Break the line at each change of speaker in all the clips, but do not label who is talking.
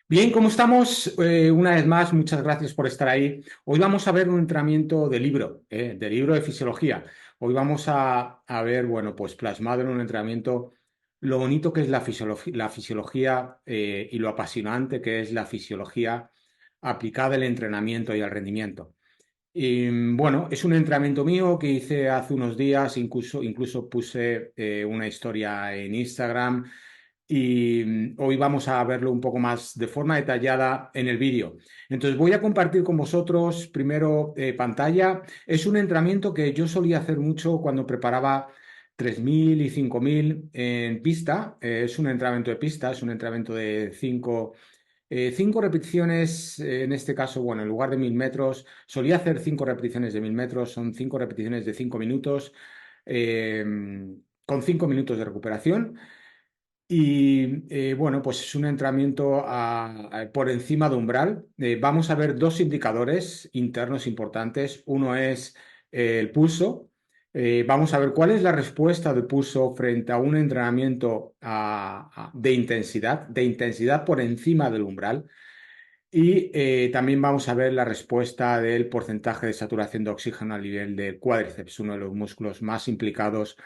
Bien, ¿cómo estamos? Una vez más, muchas gracias por estar ahí. Hoy vamos a ver un entrenamiento de libro de fisiología. Hoy vamos a ver, bueno, pues plasmado en un entrenamiento lo bonito que es la fisiología y lo apasionante que es la fisiología aplicada al entrenamiento y al rendimiento. Y bueno, es un entrenamiento mío que hice hace unos días, incluso puse una historia en Instagram y hoy vamos a verlo un poco más de forma detallada en el vídeo. Entonces voy a compartir con vosotros primero pantalla. Es un entrenamiento que yo solía hacer mucho cuando preparaba 3000 y 5000 en pista. Es un entrenamiento de pista, es un entrenamiento de 5 repeticiones, en este caso, bueno, en lugar de 1000 metros, solía hacer 5 repeticiones de 1000 metros, son 5 repeticiones de 5 minutos, eh, con 5 minutos de recuperación. Y bueno, pues es un entrenamiento por encima de umbral. Vamos a ver dos indicadores internos importantes. Uno es el pulso. Vamos a ver cuál es la respuesta del pulso frente a un entrenamiento de intensidad por encima del umbral. Y también vamos a ver la respuesta del porcentaje de saturación de oxígeno a nivel del cuádriceps, uno de los músculos más implicados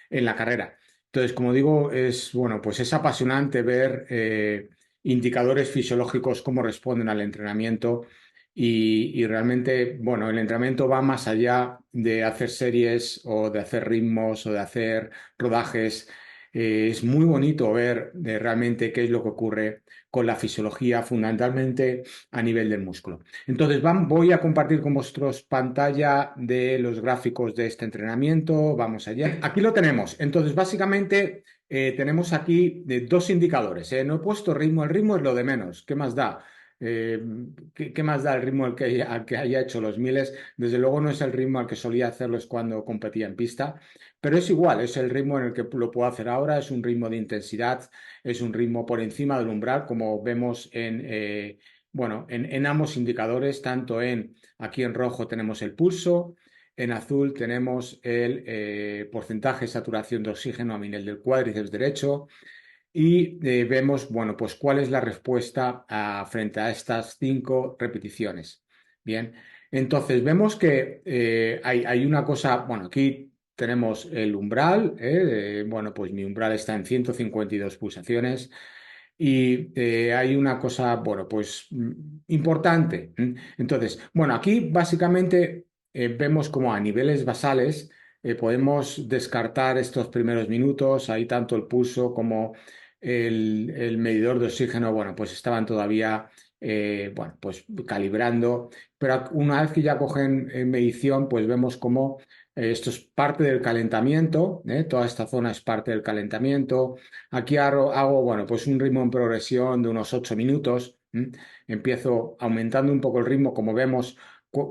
en la carrera. Entonces, como digo, bueno, pues es apasionante ver indicadores fisiológicos cómo responden al entrenamiento y realmente, bueno, el entrenamiento va más allá de hacer series o de hacer ritmos o de hacer rodajes. Es muy bonito ver realmente qué es lo que ocurre con la fisiología, fundamentalmente a nivel del músculo. Entonces, voy a compartir con vosotros pantalla de los gráficos de este entrenamiento. Vamos allá. Aquí lo tenemos. Entonces, básicamente, tenemos aquí dos indicadores. No he puesto ritmo. El ritmo es lo de menos. ¿Qué más da? Eh, ¿qué más da el ritmo al que haya hecho los miles? Desde luego no es el ritmo al que solía hacerlos cuando competía en pista, pero es igual, es el ritmo en el que lo puedo hacer ahora, es un ritmo de intensidad, es un ritmo por encima del umbral, como vemos bueno, en ambos indicadores, aquí en rojo tenemos el pulso, en azul tenemos el porcentaje de saturación de oxígeno a nivel del cuádriceps derecho y vemos, bueno, pues cuál es la respuesta frente a estas 5 repeticiones. Bien, entonces vemos que hay una cosa, bueno, aquí tenemos el umbral, bueno, pues mi umbral está en 152 pulsaciones. Y hay una cosa, bueno, pues importante. Entonces, bueno, aquí básicamente vemos como a niveles basales podemos descartar estos primeros minutos, ahí tanto el pulso como el medidor de oxígeno, bueno, pues estaban todavía, bueno, pues calibrando, pero una vez que ya cogen medición, pues vemos como esto es parte del calentamiento, toda esta zona es parte del calentamiento. Aquí hago, bueno, pues un ritmo en progresión de unos 8 minutos. Empiezo aumentando un poco el ritmo, como vemos,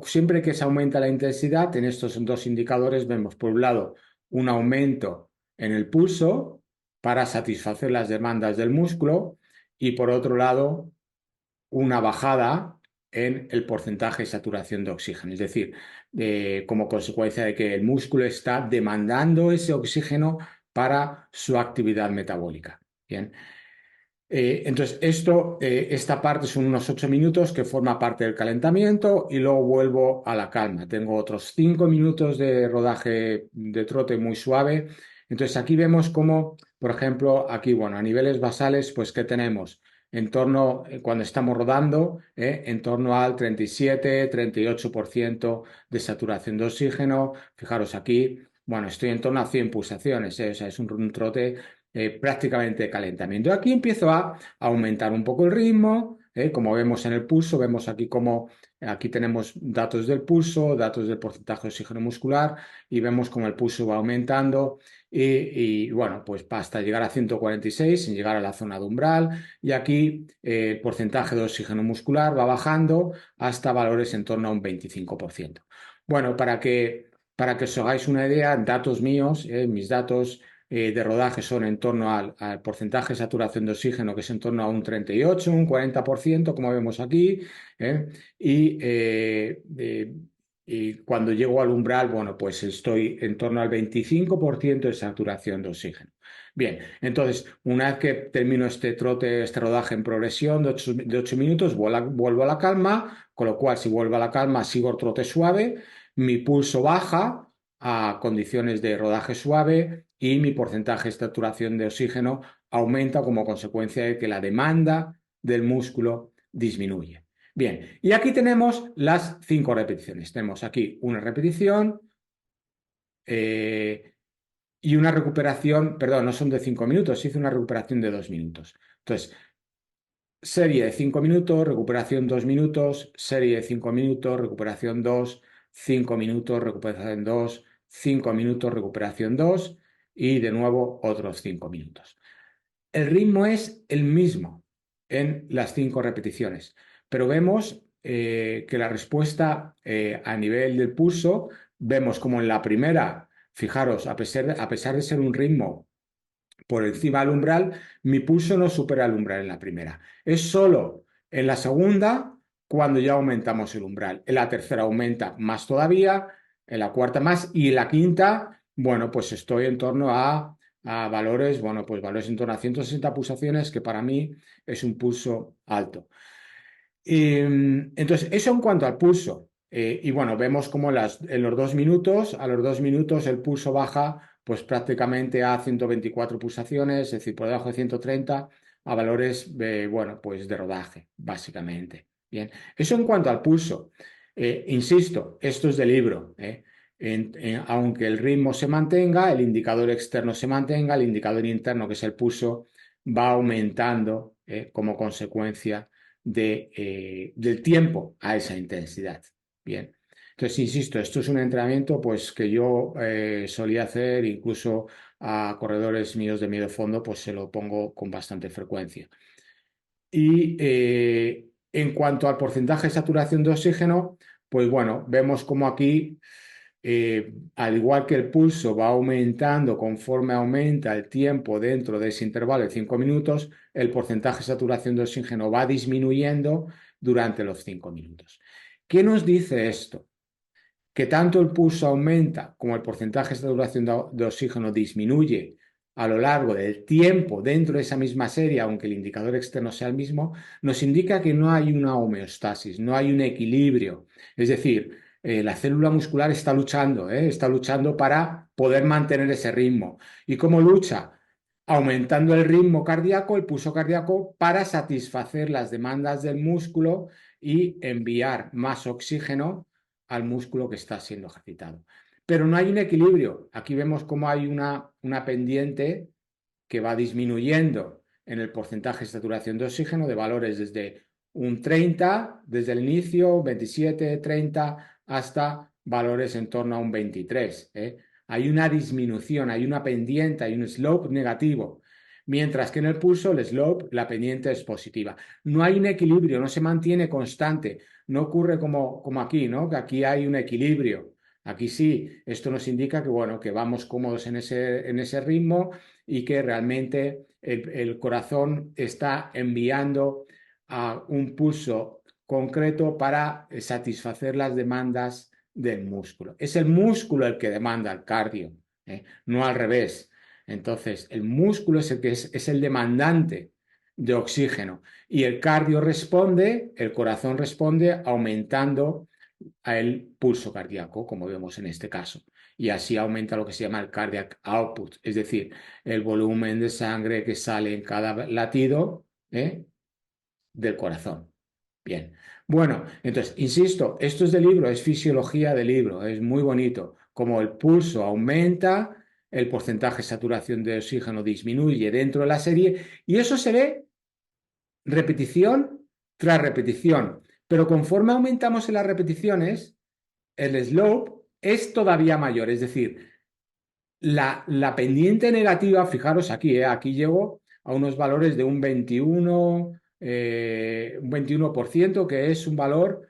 siempre que se aumenta la intensidad, en estos dos indicadores vemos, por un lado, un aumento en el pulso para satisfacer las demandas del músculo y, por otro lado, una bajada en el porcentaje de saturación de oxígeno. Es decir, como consecuencia de que el músculo está demandando ese oxígeno para su actividad metabólica. Bien. Entonces, esta parte son unos 8 minutos que forma parte del calentamiento y luego vuelvo a la calma. Tengo otros 5 minutos de rodaje de trote muy suave. Entonces, aquí vemos cómo, por ejemplo, aquí, bueno, a niveles basales, pues, ¿qué tenemos? Cuando estamos rodando, en torno al 37-38% de saturación de oxígeno. Fijaros aquí, bueno, estoy en torno a 100 pulsaciones, o sea, es un trote prácticamente de calentamiento. Aquí empiezo a aumentar un poco el ritmo, como vemos en el pulso, vemos aquí como aquí tenemos datos del pulso, datos del porcentaje de oxígeno muscular y vemos como el pulso va aumentando bueno, pues hasta llegar a 146 sin llegar a la zona de umbral y aquí el porcentaje de oxígeno muscular va bajando hasta valores en torno a un 25%. Bueno, para que os hagáis una idea, datos míos, mis datos de rodaje son en torno al porcentaje de saturación de oxígeno, que es en torno a un 38, un 40%, como vemos aquí, ¿eh? Y y cuando llego al umbral, bueno, pues estoy en torno al 25% de saturación de oxígeno. Bien, entonces, una vez que termino este trote, este rodaje en progresión de 8 minutos, vuelvo a la calma, con lo cual, si vuelvo a la calma, sigo el trote suave, mi pulso baja a condiciones de rodaje suave y mi porcentaje de saturación de oxígeno aumenta como consecuencia de que la demanda del músculo disminuye. Bien, y aquí tenemos las 5 repeticiones. Tenemos aquí una repetición eh, y una recuperación, perdón, no son de 5 minutos, hice una recuperación de 2 minutos. Entonces, serie de 5 minutos, recuperación 2 minutos, serie de 5 minutos, recuperación 2, 5 minutos, recuperación 2, 5 minutos, recuperación 2 y de nuevo otros 5 minutos. El ritmo es el mismo en las 5 repeticiones, pero vemos que la respuesta a nivel del pulso, vemos como en la primera, fijaros, a pesar de ser un ritmo por encima del umbral, mi pulso no supera el umbral en la primera. Es solo en la segunda cuando ya aumentamos el umbral. En la tercera aumenta más todavía, en la cuarta más y en la quinta, bueno, pues estoy en torno a valores, bueno, pues valores en torno a 160 pulsaciones, que para mí es un pulso alto. Entonces, eso en cuanto al pulso. Y bueno, vemos como en los 2 minutos, a los 2 minutos el pulso baja pues prácticamente a 124 pulsaciones, es decir, por debajo de 130 a valores, bueno, pues de rodaje, básicamente. Bien, eso en cuanto al pulso. Insisto, esto es de libro. Aunque el ritmo se mantenga, el indicador externo se mantenga, el indicador interno, que es el pulso, va aumentando como consecuencia del tiempo a esa intensidad. Bien. Entonces, insisto, esto es un entrenamiento pues, que yo solía hacer incluso a corredores míos de medio fondo, pues se lo pongo con bastante frecuencia. Y en cuanto al porcentaje de saturación de oxígeno, pues bueno, vemos como aquí, al igual que el pulso va aumentando conforme aumenta el tiempo dentro de ese intervalo de 5 minutos, el porcentaje de saturación de oxígeno va disminuyendo durante los 5 minutos. ¿Qué nos dice esto? Que tanto el pulso aumenta como el porcentaje de saturación de oxígeno disminuye a lo largo del tiempo dentro de esa misma serie, aunque el indicador externo sea el mismo, nos indica que no hay una homeostasis, no hay un equilibrio. Es decir, la célula muscular está luchando para poder mantener ese ritmo. ¿Y cómo lucha? Aumentando el ritmo cardíaco, el pulso cardíaco, para satisfacer las demandas del músculo y enviar más oxígeno al músculo que está siendo ejercitado. Pero no hay un equilibrio. Aquí vemos cómo hay una pendiente que va disminuyendo en el porcentaje de saturación de oxígeno de valores desde un 30, desde el inicio, 27, 30, hasta valores en torno a un 23. Hay una disminución, hay una pendiente, hay un slope negativo. Mientras que en el pulso, el slope, la pendiente es positiva. No hay un equilibrio, no se mantiene constante. No ocurre como aquí, ¿no? Que aquí hay un equilibrio. Aquí sí, esto nos indica que, bueno, que vamos cómodos en ese ritmo y que realmente el corazón está enviando a un pulso concreto para satisfacer las demandas del músculo. Es el músculo el que demanda el cardio, no al revés. Entonces, el músculo es el que es el demandante de oxígeno y el cardio responde, el corazón responde aumentando el pulso cardíaco, como vemos en este caso. Y así aumenta lo que se llama el cardiac output, es decir, el volumen de sangre que sale en cada latido del corazón. Bien. Bueno, entonces, insisto, esto es del libro, es fisiología del libro, es muy bonito. Como el pulso aumenta, el porcentaje de saturación de oxígeno disminuye dentro de la serie y eso se ve repetición tras repetición. Pero conforme aumentamos en las repeticiones, el slope es todavía mayor, es decir, la pendiente negativa, fijaros aquí, aquí llego a unos valores de un 21%, que es un valor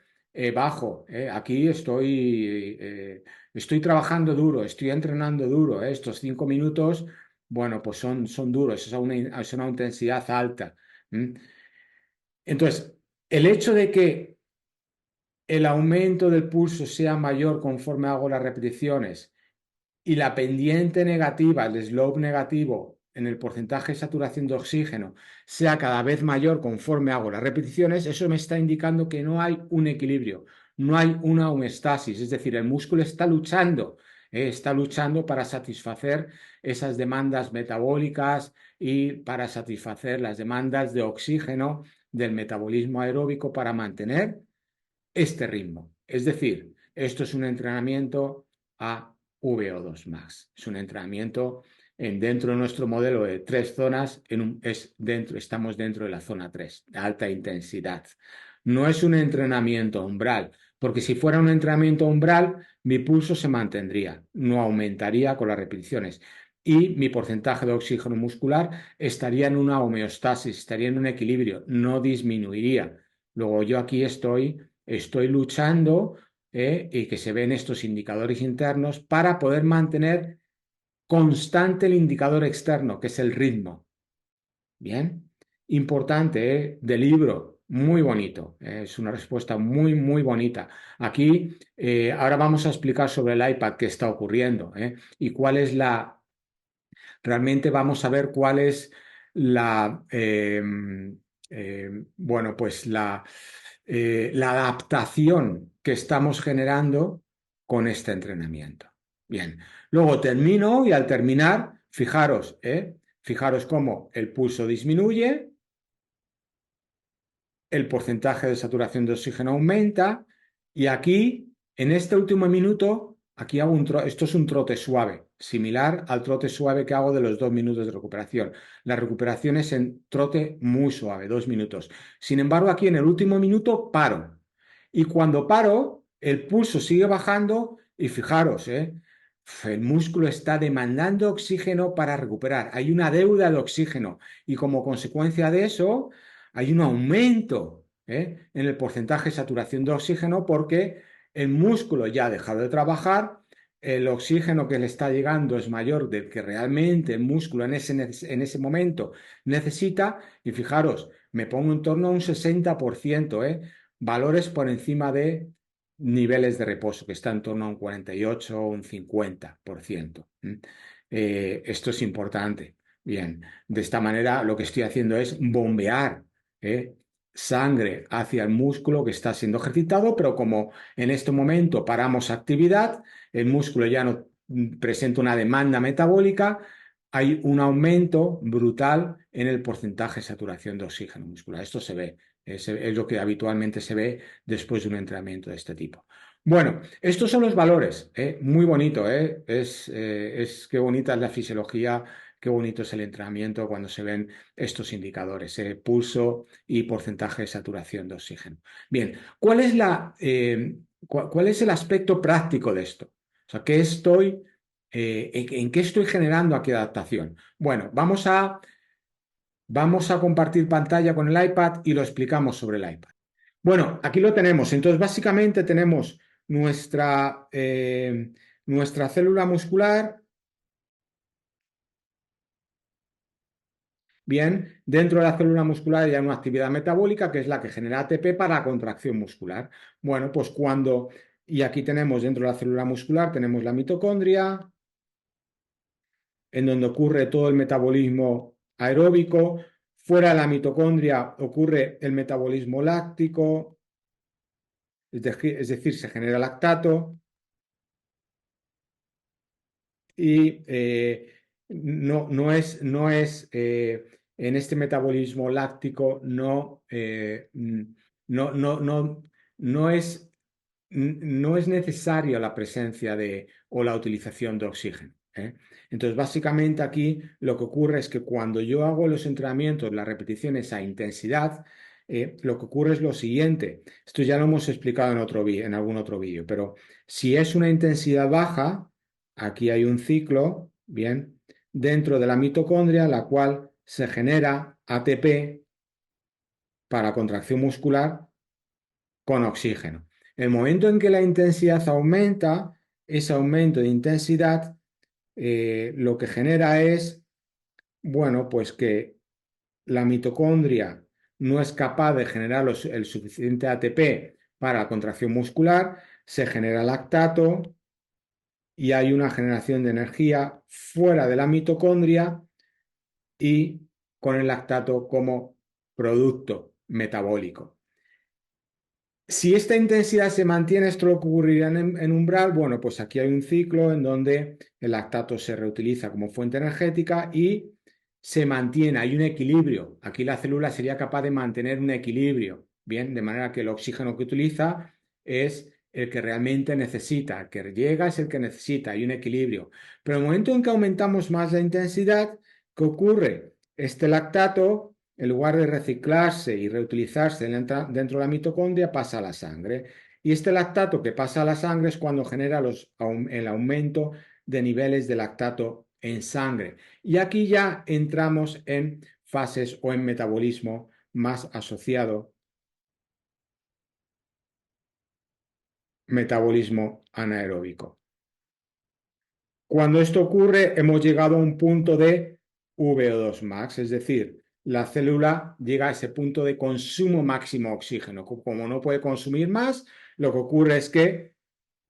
bajo. Aquí estoy trabajando duro, estoy entrenando duro. Estos 5 minutos, bueno, pues son duros, es una intensidad alta. Entonces, el hecho de que el aumento del pulso sea mayor conforme hago las repeticiones y la pendiente negativa, el slope negativo en el porcentaje de saturación de oxígeno sea cada vez mayor conforme hago las repeticiones, eso me está indicando que no hay un equilibrio, no hay una homeostasis, es decir, el músculo está luchando para satisfacer esas demandas metabólicas y para satisfacer las demandas de oxígeno del metabolismo aeróbico para mantener este ritmo. Es decir, esto es un entrenamiento a VO2 max. Es un entrenamiento dentro de nuestro modelo de 3 zonas, estamos dentro de la zona 3, de alta intensidad. No es un entrenamiento umbral, porque si fuera un entrenamiento umbral, mi pulso se mantendría, no aumentaría con las repeticiones. Y mi porcentaje de oxígeno muscular estaría en una homeostasis, estaría en un equilibrio, no disminuiría. Luego yo aquí estoy luchando y que se ven estos indicadores internos para poder mantener constante el indicador externo, que es el ritmo. Bien, importante, del libro, muy bonito, es una respuesta muy, muy bonita. Aquí, ahora vamos a explicar sobre el iPad qué está ocurriendo y cuál es realmente vamos a ver cuál es la, bueno, pues la adaptación que estamos generando con este entrenamiento. Bien, luego termino y al terminar, fijaros cómo el pulso disminuye, el porcentaje de saturación de oxígeno aumenta y aquí, en este último minuto, aquí hago esto es un trote suave, similar al trote suave que hago de los 2 minutos de recuperación. La recuperación es en trote muy suave, 2 minutos. Sin embargo, aquí en el último minuto paro. Y cuando paro, el pulso sigue bajando y fijaros, el músculo está demandando oxígeno para recuperar. Hay una deuda de oxígeno y como consecuencia de eso hay un aumento en el porcentaje de saturación de oxígeno porque el músculo ya ha dejado de trabajar, el oxígeno que le está llegando es mayor del que realmente el músculo en ese momento necesita y fijaros, me pongo en torno a un 60%, valores por encima de niveles de reposo, que está en torno a un 48 o un 50%. Esto es importante. Bien, de esta manera lo que estoy haciendo es bombear sangre hacia el músculo que está siendo ejercitado, pero como en este momento paramos actividad, el músculo ya no presenta una demanda metabólica, hay un aumento brutal en el porcentaje de saturación de oxígeno muscular. Esto se ve, es lo que habitualmente se ve después de un entrenamiento de este tipo. Bueno, estos son los valores, muy bonito, qué bonita es la fisiología, qué bonito es el entrenamiento cuando se ven estos indicadores, pulso y porcentaje de saturación de oxígeno. Bien, ¿cuál es el aspecto práctico de esto? O sea, ¿en qué estoy generando aquí adaptación? Bueno, vamos a compartir pantalla con el iPad y lo explicamos sobre el iPad. Bueno, aquí lo tenemos. Entonces, básicamente tenemos nuestra célula muscular. Bien, dentro de la célula muscular hay una actividad metabólica que es la que genera ATP para la contracción muscular. Bueno, pues y aquí tenemos dentro de la célula muscular, tenemos la mitocondria, en donde ocurre todo el metabolismo aeróbico. Fuera de la mitocondria ocurre el metabolismo láctico, es decir, se genera lactato y en este metabolismo láctico no, no, no, no es, no es necesaria la presencia o la utilización de oxígeno. Entonces, básicamente aquí lo que ocurre es que cuando yo hago los entrenamientos, las repeticiones a intensidad, lo que ocurre es lo siguiente. Esto ya lo hemos explicado en algún otro vídeo, pero si es una intensidad baja, aquí hay un ciclo, bien, dentro de la mitocondria, la cual se genera ATP para contracción muscular con oxígeno. El momento en que la intensidad aumenta, ese aumento de intensidad lo que genera es, bueno, pues que la mitocondria no es capaz de generar el suficiente ATP para la contracción muscular, se genera lactato y hay una generación de energía fuera de la mitocondria y con el lactato como producto metabólico. Si esta intensidad se mantiene, esto lo que ocurriría en umbral, bueno, pues aquí hay un ciclo en donde el lactato se reutiliza como fuente energética y se mantiene, hay un equilibrio. Aquí la célula sería capaz de mantener un equilibrio, ¿bien? De manera que el oxígeno que utiliza es el que realmente necesita, el que llega es el que necesita, hay un equilibrio. Pero en el momento en que aumentamos más la intensidad, ¿qué ocurre? Este lactato, en lugar de reciclarse y reutilizarse dentro de la mitocondria, pasa a la sangre. Y este lactato que pasa a la sangre es cuando genera el aumento de niveles de lactato en sangre. Y aquí ya entramos en fases o en metabolismo más asociado, metabolismo anaeróbico. Cuando esto ocurre, hemos llegado a un punto de VO2 max, es decir, la célula llega a ese punto de consumo máximo de oxígeno. Como no puede consumir más, lo que ocurre es que,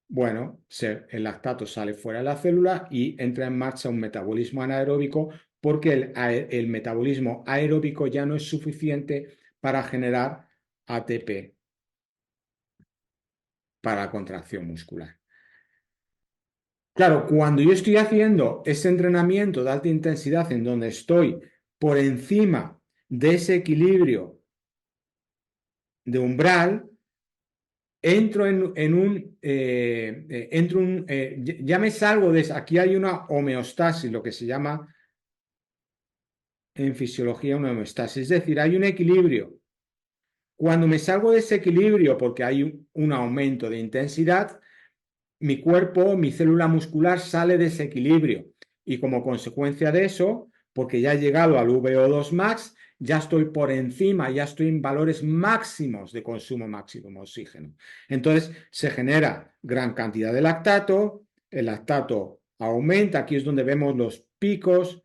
bueno, el lactato sale fuera de la célula y entra en marcha un metabolismo anaeróbico porque el metabolismo aeróbico ya no es suficiente para generar ATP para la contracción muscular. Claro, cuando yo estoy haciendo ese entrenamiento de alta intensidad en donde estoy por encima de ese equilibrio de umbral, entro ya me salgo de aquí hay una homeostasis, lo que se llama en fisiología una homeostasis, es decir, hay un equilibrio. Cuando me salgo de ese equilibrio porque hay un aumento de intensidad, mi cuerpo, mi célula muscular sale de ese equilibrio y como consecuencia de eso, porque ya he llegado al VO2 max, ya estoy por encima, ya estoy en valores máximos de consumo máximo de oxígeno. Entonces se genera gran cantidad de lactato, el lactato aumenta, aquí es donde vemos los picos,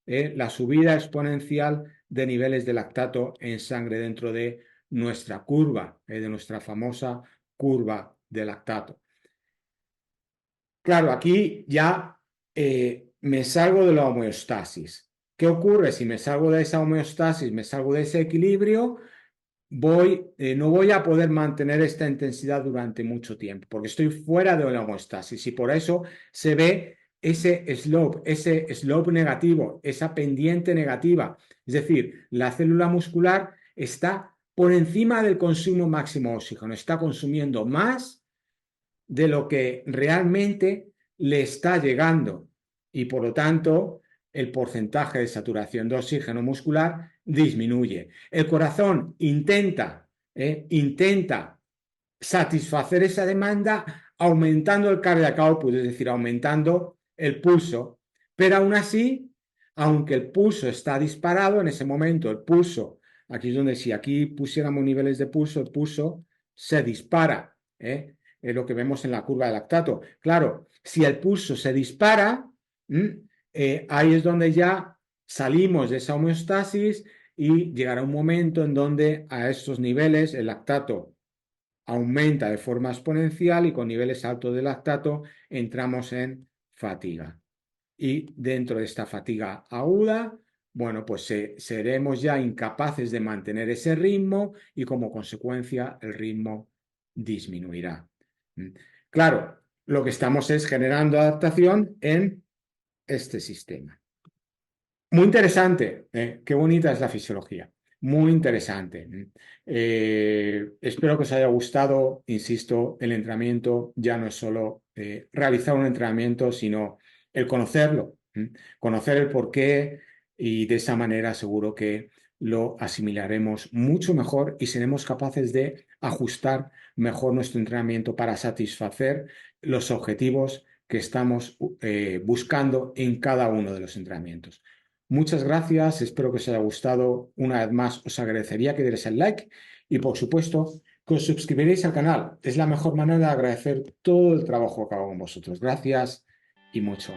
la subida exponencial de niveles de lactato en sangre dentro de nuestra curva, de nuestra famosa curva de lactato. Claro, aquí ya me salgo de la homeostasis. ¿Qué ocurre si me salgo de esa homeostasis, me salgo de ese equilibrio? No voy a poder mantener esta intensidad durante mucho tiempo, porque estoy fuera de la homeostasis y por eso se ve ese slope negativo, esa pendiente negativa. Es decir, la célula muscular está por encima del consumo máximo de oxígeno, está consumiendo más de lo que realmente le está llegando y por lo tanto el porcentaje de saturación de oxígeno muscular disminuye. El corazón intenta satisfacer esa demanda aumentando el cardiac output, es decir, aumentando el pulso, pero aún así, aunque el pulso está disparado, en ese momento el pulso, aquí es donde si aquí pusiéramos niveles de pulso, el pulso se dispara, es lo que vemos en la curva de lactato. Claro, si el pulso se dispara, ahí es donde ya salimos de esa homeostasis y llegará un momento en donde a estos niveles el lactato aumenta de forma exponencial y con niveles altos de lactato entramos en fatiga. Y dentro de esta fatiga aguda, bueno, pues seremos ya incapaces de mantener ese ritmo y como consecuencia el ritmo disminuirá. Claro, lo que estamos es generando adaptación en este sistema. Muy interesante, qué bonita es la fisiología, muy interesante. Espero que os haya gustado, insisto, el entrenamiento ya no es solo realizar un entrenamiento, sino el conocerlo, conocer el porqué y de esa manera seguro que lo asimilaremos mucho mejor y seremos capaces de ajustar mejor nuestro entrenamiento para satisfacer los objetivos que estamos buscando en cada uno de los entrenamientos. Muchas gracias, espero que os haya gustado. Una vez más, os agradecería que dierais el like y, por supuesto, que os suscribiréis al canal. Es la mejor manera de agradecer todo el trabajo que hago con vosotros. Gracias y mucho.